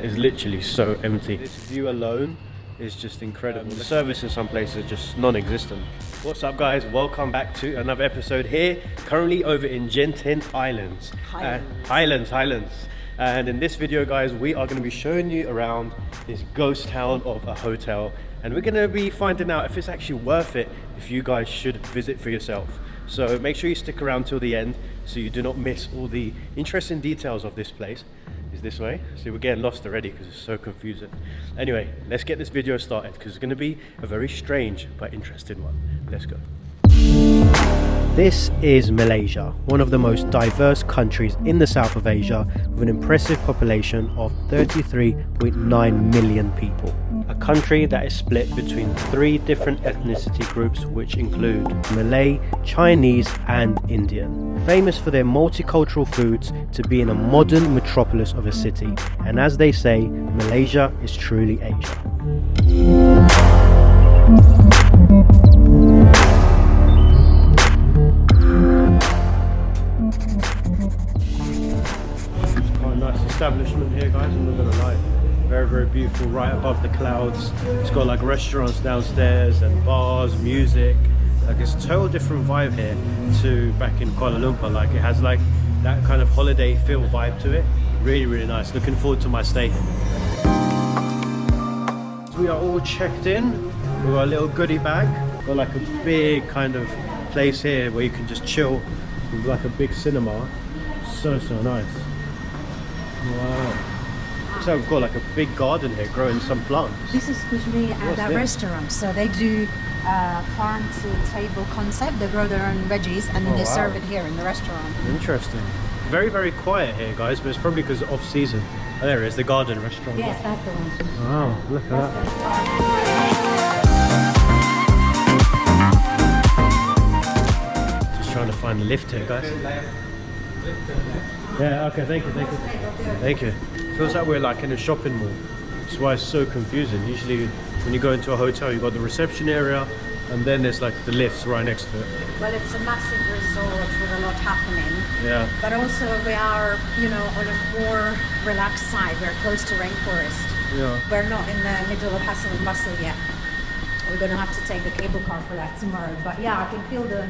It's literally so empty. This view alone is just incredible. The service in some places is just non-existent. What's up guys, welcome back to another episode here, currently over in Genting Highlands. Highlands. And in this video guys, we are going to be showing you around this ghost town of a hotel, and we're going to be finding out if it's actually worth it, if you guys should visit for yourself. So make sure you stick around till the end so you do not miss all the interesting details of this place. Is this way? See, we're getting lost already because it's so confusing. Anyway, let's get this video started because it's going to be a very strange but interesting one. Let's go. This is Malaysia, one of the most diverse countries in the south of Asia, with an impressive population of 33.9 million people. A country that is split between 3 different ethnicity groups, which include Malay, Chinese and Indian. Famous for their multicultural foods, to being a modern metropolis of a city, and as they say, Malaysia is truly Asia. Establishment here guys, I'm not gonna lie, very beautiful, right above the clouds. It's got like restaurants downstairs and bars, music, like it's a total different vibe here to back in Kuala Lumpur. Like it has like that kind of holiday feel vibe to it. Really nice, looking forward to my stay here. So we are all checked in with our little goodie bag. Got like a big kind of place here where you can just chill with like a big cinema. So nice. Wow. So we've got like a big garden here growing some plants. This is Kujmi at a restaurant. So they do farm to table concept. They grow their own veggies and then they serve it here in the restaurant. Interesting. Very quiet here guys, but it's probably because off season. Oh, there it is, the garden restaurant. Yes, that's the one. Wow, look at that. Just trying to find the lift here guys. Yeah, okay, thank you. Feels like we're like in a shopping mall. That's why it's so confusing. Usually when you go into a hotel, you've got the reception area and then there's like the lifts right next to it. Well, it's a massive resort with a lot happening. Yeah. But also we are, you know, on a more relaxed side. We're close to rainforest. Yeah. We're not in the middle of hustle and bustle yet. We're going to have to take the cable car for that tomorrow. But yeah, I can feel the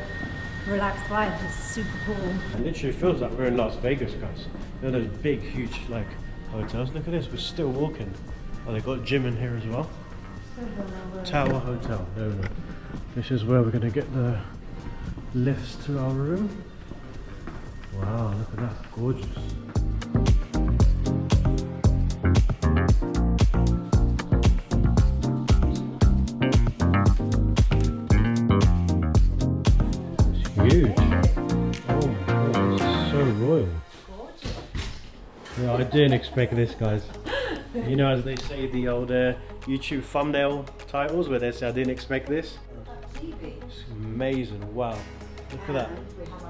relaxed vibe. It's super cool. It literally feels like we're in Las Vegas guys. You know those big huge like hotels. Look at this, we're still walking. Oh, they got a gym in here as well. Tower Hotel, there we go. This is where we're going to get the lifts to our room. Wow, look at that, gorgeous. It's huge. Oh my god, this is so royal. Yeah, I didn't expect this guys. You know, as they say, the old YouTube thumbnail titles where they say I didn't expect this. It's amazing, wow. Look at that.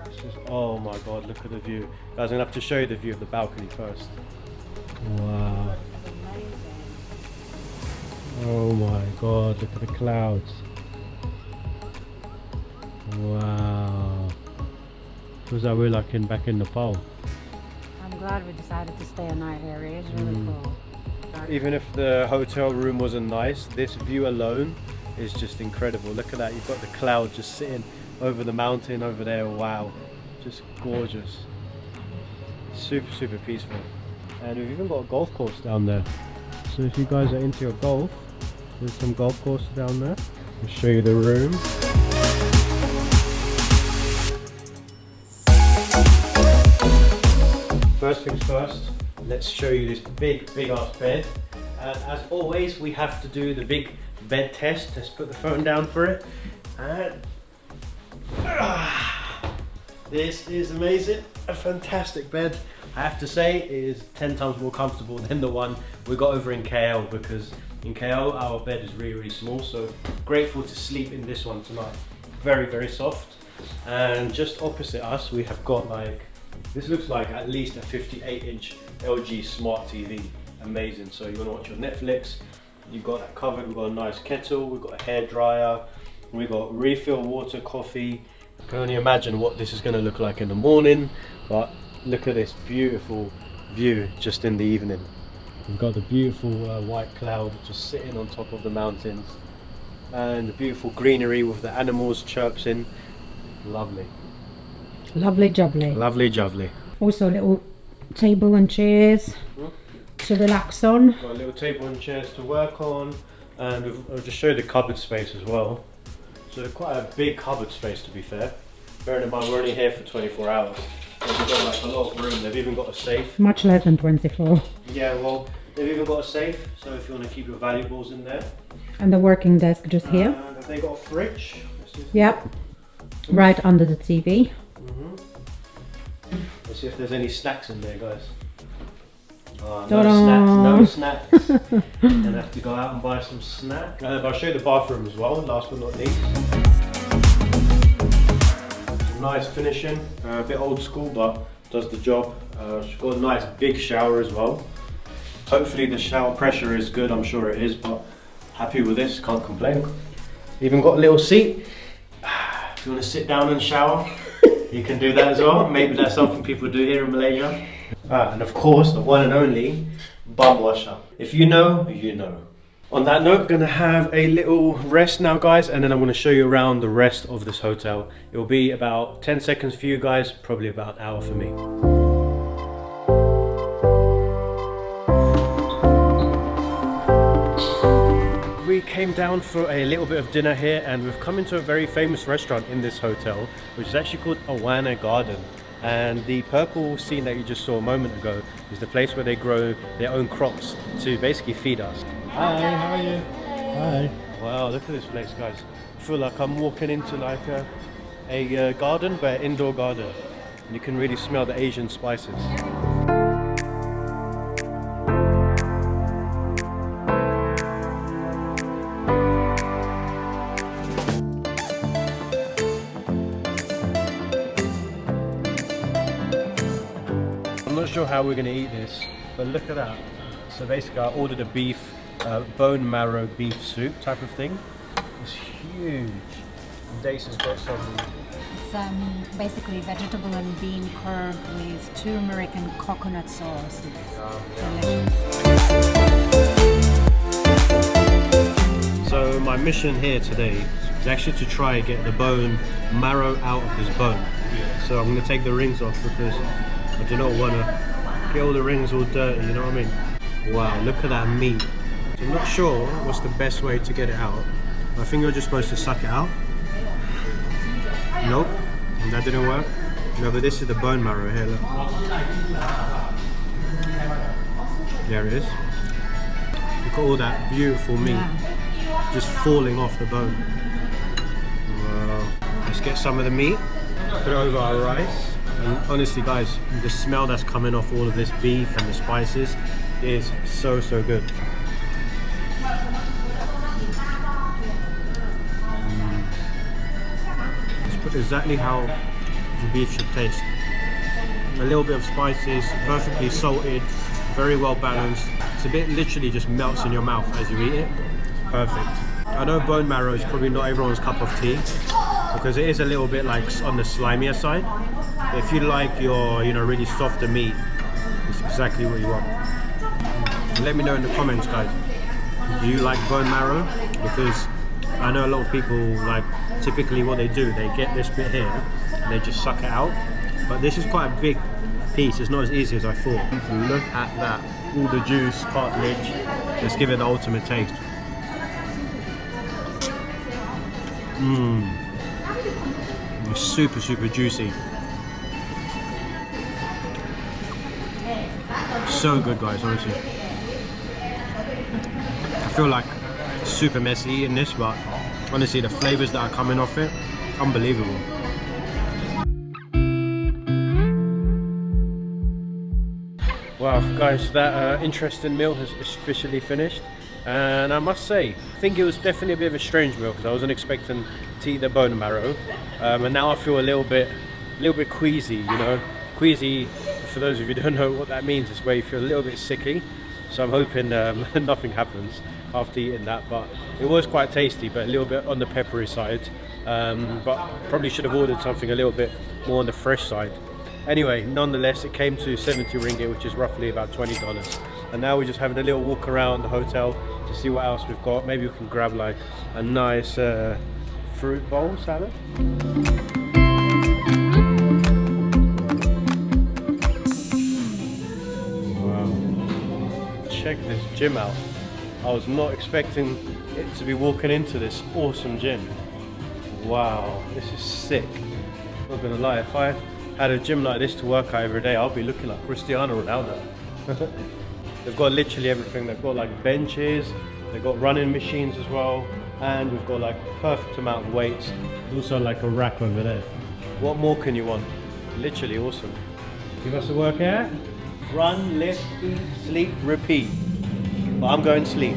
It's just, oh my god, look at the view. Guys, I'm gonna have to show you the view of the balcony first. Wow. Oh my god, look at the clouds. Wow. Feels like we're like back in Nepal. I'm glad we decided to stay a night here. It is really cool. Even if the hotel room wasn't nice, this view alone is just incredible. Look at that, you've got the cloud just sitting over the mountain over there. Wow, just gorgeous. Super peaceful. And we've even got a golf course down there. So if you guys are into your golf, there's some golf courses down there. I'll show you the room. First things first, let's show you this big ass bed. And as always, we have to do the big bed test. Let's put the phone down for it. And this is amazing. A fantastic bed. I have to say it is 10 times more comfortable than the one we got over in KL, because in KL our bed is really small. So grateful to sleep in this one tonight. Very soft. And just opposite us, we have got like, this looks like at least a 58-inch LG smart TV. Amazing. So you want to watch your Netflix, you've got that covered. We've got a nice kettle, we've got a hair dryer, we've got refill water, coffee. I can only imagine what this is going to look like in the morning, but look at this beautiful view just in the evening. We've got the beautiful white cloud just sitting on top of the mountains, and the beautiful greenery with the animals chirping. Lovely. Lovely jubbly. Lovely jubbly. Also a little table and chairs to relax on. Got a little table and chairs to work on, and I'll just show you the cupboard space as well. So quite a big cupboard space, to be fair. Bearing in mind we're only here for 24 hours. They've got like a lot of room. They've even got a safe. Much less than 24. Yeah, well, they've even got a safe, so if you want to keep your valuables in there. And the working desk just here. Have they got a fridge? Yep. Right under the TV. Let's see if there's any snacks in there, guys. Oh, Ta-da. no snacks. Gonna have to go out and buy some snacks. I'll show you the bathroom as well, last but not least. Nice finishing, a bit old school, but does the job. She's got a nice big shower as well. Hopefully the shower pressure is good, I'm sure it is, but happy with this, can't complain. Even got a little seat. If you want to sit down and shower, you can do that as well. Maybe that's something people do here in Malaysia. And of course, the one and only bum washer. If you know, you know. On that note, gonna have a little rest now, guys, and then I'm gonna show you around the rest of this hotel. It will be about 10 seconds for you guys, probably about an hour for me. We came down for a little bit of dinner here, and we've come into a very famous restaurant in this hotel, which is actually called Awana Garden. And the purple scene that you just saw a moment ago is the place where they grow their own crops to basically feed us. Hi, how are you? Hi. Wow, look at this place, guys. I feel like I'm walking into like a garden, but an indoor garden. And you can really smell the Asian spices. I'm not sure how we're going to eat this, but look at that. So basically I ordered a beef, bone marrow beef soup type of thing. It's huge. Dace has got some. It's basically vegetable and bean curd with turmeric and coconut sauce. So my mission here today is actually to try and get the bone marrow out of this bone. So I'm going to take the rings off because I do not want to get all the rings all dirty, you know what I mean? Wow, look at that meat. So I'm not sure what's the best way to get it out. I think you're just supposed to suck it out. Nope, that didn't work. No, but this is the bone marrow here, look. There it is. Look at all that beautiful meat just falling off the bone. Wow. Let's get some of the meat, put it over our rice. And honestly guys, the smell that's coming off all of this beef and the spices is so good. It's exactly how the beef should taste. A little bit of spices, perfectly salted, very well balanced. It's a bit literally just melts in your mouth as you eat it. Perfect. I know bone marrow is probably not everyone's cup of tea because it is a little bit like on the slimier side. But if you like your, really softer meat, it's exactly what you want. Let me know in the comments, guys. Do you like bone marrow? Because I know a lot of people, like, typically what they do, they get this bit here and they just suck it out. But this is quite a big piece. It's not as easy as I thought. Look at that. All the juice, cartilage. Let's give it the ultimate taste. It's super juicy. So good, guys, honestly. I feel like super messy eating this, but honestly the flavors that are coming off it, unbelievable. Wow, guys, that interesting meal has officially finished, and I must say, I think it was definitely a bit of a strange meal because I wasn't expecting to eat the bone marrow, and now I feel a little bit queasy. Queasy, for those of you who don't know what that means, is where you feel a little bit sickly. So I'm hoping nothing happens after eating that, but it was quite tasty, but a little bit on the peppery side. But probably should have ordered something a little bit more on the fresh side. Anyway, nonetheless, it came to 70 ringgit, which is roughly about $20. And now we're just having a little walk around the hotel to see what else we've got. Maybe we can grab like a nice fruit bowl salad. Wow. Check this gym out. I was not expecting it to be walking into this awesome gym. Wow, this is sick. Not gonna lie, if I had a gym like this to work out every day, I'll be looking like Cristiano Ronaldo. They've got literally everything. They've got like benches, they've got running machines as well, and we've got like perfect amount of weights. There's also like a rack over there. What more can you want? Literally awesome. Give us a workout. Run, lift, eat, sleep, repeat. But I'm going to sleep.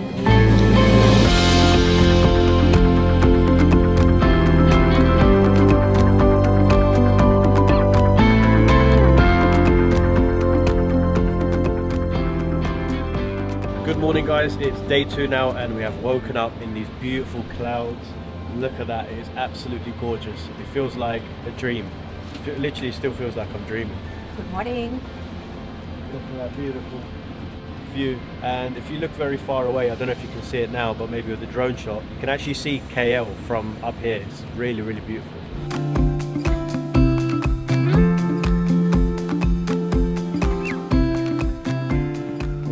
Good morning guys, it's day 2 now and we have woken up in these beautiful clouds. Look at that, it is absolutely gorgeous. It feels like a dream. It literally still feels like I'm dreaming. Good morning. Look at that beautiful view. And if you look very far away, I don't know if you can see it now, but maybe with the drone shot, you can actually see KL from up here. It's really, really beautiful.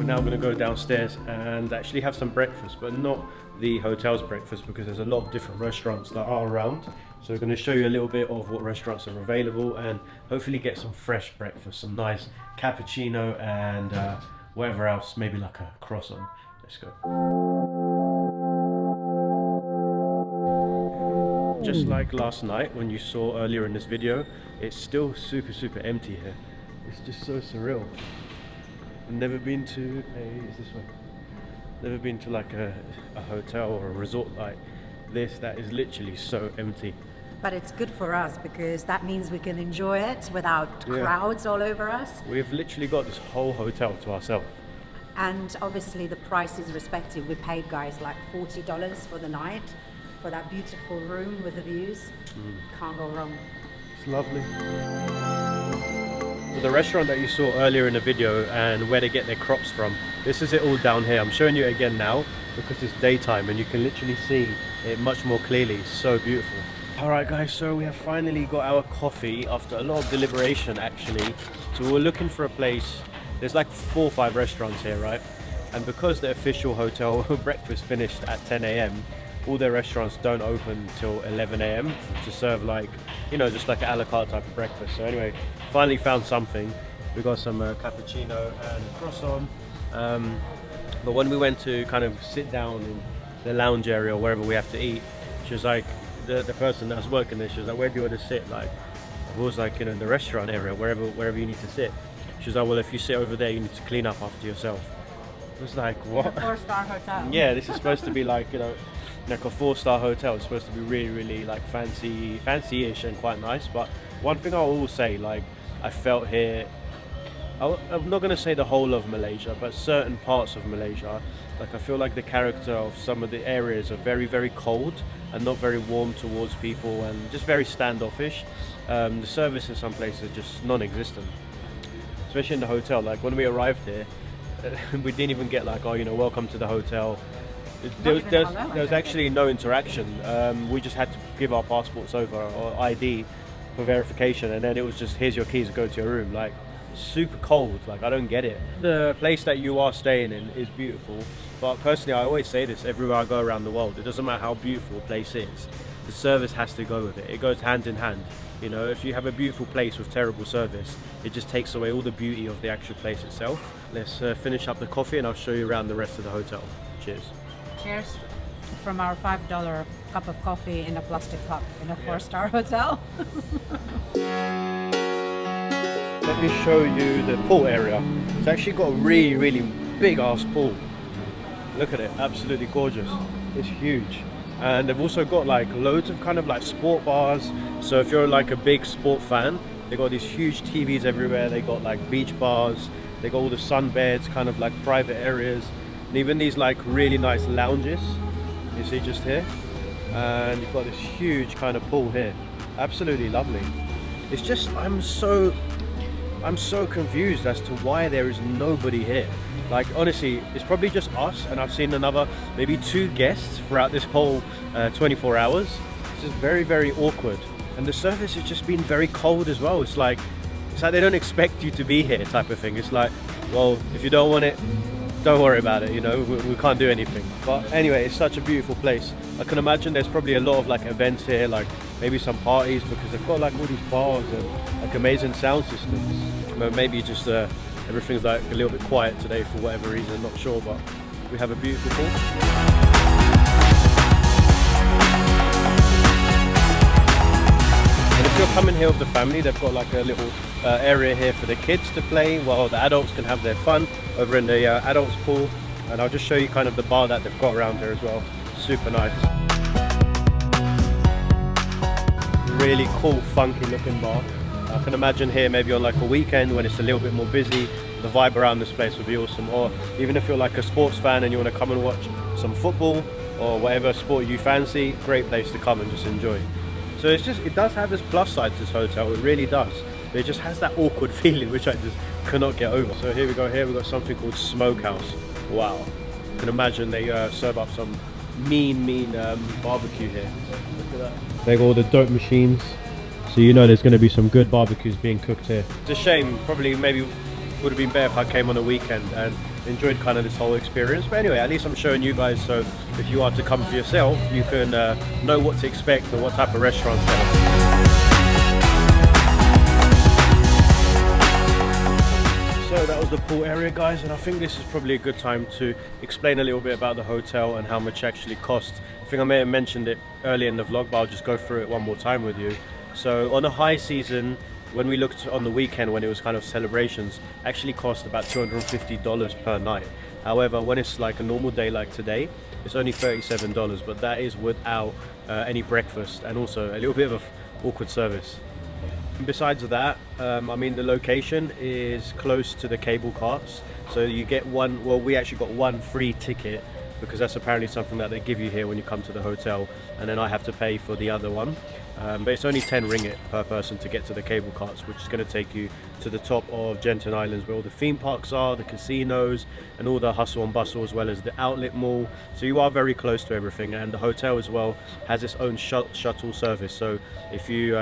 Now I'm going to go downstairs and actually have some breakfast, but not the hotel's breakfast because there's a lot of different restaurants that are around. So we're going to show you a little bit of what restaurants are available and hopefully get some fresh breakfast, some nice cappuccino and whatever else, maybe like a croissant. Let's go. Just like last night when you saw earlier in this video, it's still super empty here. It's just so surreal. I've never been to never been to like a hotel or a resort like this that is literally so empty. But it's good for us because that means we can enjoy it without crowds all over us. We've literally got this whole hotel to ourselves. And obviously the price is respective. We paid guys like $40 for the night for that beautiful room with the views. Can't go wrong. It's lovely. So the restaurant that you saw earlier in the video and where they get their crops from, this is it all down here. I'm showing you it again now because it's daytime and you can literally see it much more clearly. It's so beautiful. Alright guys, so we have finally got our coffee after a lot of deliberation actually. So we were looking for a place. There's like 4 or 5 restaurants here, right? And because the official hotel breakfast finished at 10 AM, all their restaurants don't open till 11 AM to serve like, you know, just like an a la carte type of breakfast. So anyway, finally found something. We got some cappuccino and croissant. But when we went to kind of sit down in the lounge area or wherever we have to eat, she was like, the person that was working there, she was like, where do you want to sit? Like, it was like, you know, in the restaurant area, wherever you need to sit. She was like, well, if you sit over there, you need to clean up after yourself. It was like, what? A 4-star hotel. Yeah, this is supposed to be like, you know, like a 4-star hotel. It's supposed to be really like fancy-ish and quite nice. But one thing I will say, like, I felt here, I'm not going to say the whole of Malaysia, but certain parts of Malaysia, like I feel like the character of some of the areas are very cold and not very warm towards people and just very standoffish. The service in some places are just non-existent, especially in the hotel. Like when we arrived here, we didn't even get like, oh, you know, welcome to the hotel. There was actually no interaction. We just had to give our passports over or ID for verification, and then it was just, here's your keys, go to your room. Like, super cold. Like, I don't get it. The place that you are staying in is beautiful, but personally I always say this everywhere I go around the world, it doesn't matter how beautiful a place is, the service has to go with it. It goes hand in hand. You know, if you have a beautiful place with terrible service, it just takes away all the beauty of the actual place itself. Let's finish up the coffee and I'll show you around the rest of the hotel. Cheers. Cheers from our $5 cup of coffee in a plastic cup in a 4-star hotel. Let me show you the pool area. It's actually got a really big ass pool. Look at it, absolutely gorgeous. It's huge. And they've also got like loads of kind of like sport bars. So if you're like a big sport fan, they got these huge TVs everywhere. They got like beach bars. They got all the sunbeds, kind of like private areas. And even these like really nice lounges. You see just here. And you've got this huge kind of pool here. Absolutely lovely. It's just, I'm so I'm so confused as to why there is nobody here. Like, honestly, it's probably just us, and I've seen another maybe 2 guests throughout this whole 24 hours. It's just very, very awkward. And the service has just been very cold as well. It's like they don't expect you to be here type of thing. It's like, well, if you don't want it, don't worry about it, you know, we can't do anything. But anyway, it's such a beautiful place. I can imagine there's probably a lot of like events here, like maybe some parties, because they've got like all these bars and like amazing sound systems. Maybe just everything's like a little bit quiet today for whatever reason, not sure, but we have a beautiful pool. And if you're coming here with the family, they've got like a little area here for the kids to play while the adults can have their fun over in the adults pool. And I'll just show you kind of the bar that they've got around here as well. Super nice. Really cool, funky looking bar. I can imagine here maybe on like a weekend when it's a little bit more busy, the vibe around this place would be awesome. Or even if you're like a sports fan and you want to come and watch some football or whatever sport you fancy, great place to come and just enjoy. So it does have its plus side to this hotel, it really does. But it just has that awkward feeling which I just cannot get over. So here we go, here we've got something called Smokehouse. Wow. You can imagine they serve up some mean barbecue here. Look at that. They got all the dope machines. So you know there's going to be some good barbecues being cooked here. It's a shame, probably maybe would have been better if I came on a weekend and enjoyed kind of this whole experience. But anyway, at least I'm showing you guys, so if you are to come for yourself, you can know what to expect and what type of restaurants there are. So that was the pool area, guys, and I think this is probably a good time to explain a little bit about the hotel and how much it actually costs. I think I may have mentioned it earlier in the vlog, but I'll just go through it one more time with you. So on a high season, when we looked on the weekend when it was kind of celebrations, actually cost about $250 per night. However, when it's like a normal day like today, it's only $37, but that is without any breakfast and also a little bit of awkward service. Besides that, I mean, the location is close to the cable carts, so you get one, well, we actually got one free ticket because that's apparently something that they give you here when you come to the hotel, and then I have to pay for the other one. But it's only 10 ringgit per person to get to the cable carts, which is going to take you to the top of Genting Highlands where all the theme parks are, the casinos and all the hustle and bustle, as well as the outlet mall. So you are very close to everything, and the hotel as well has its own shuttle service. So if you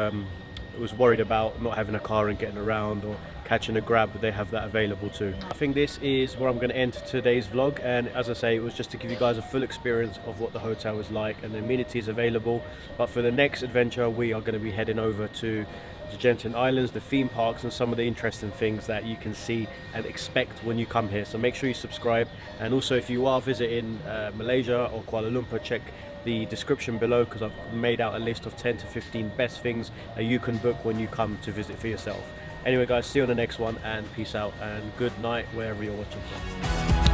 was worried about not having a car and getting around or catching a grab, they have that available too. I think this is where I'm going to end today's vlog, and as I say, it was just to give you guys a full experience of what the hotel is like and the amenities available. But for the next adventure, we are going to be heading over to the Genting Islands, the theme parks, and some of the interesting things that you can see and expect when you come here. So make sure you subscribe, and also if you are visiting Malaysia or Kuala Lumpur, check the description below because I've made out a list of 10 to 15 best things that you can book when you come to visit for yourself. Anyway guys, see you on the next one, and peace out and good night wherever you're watching from.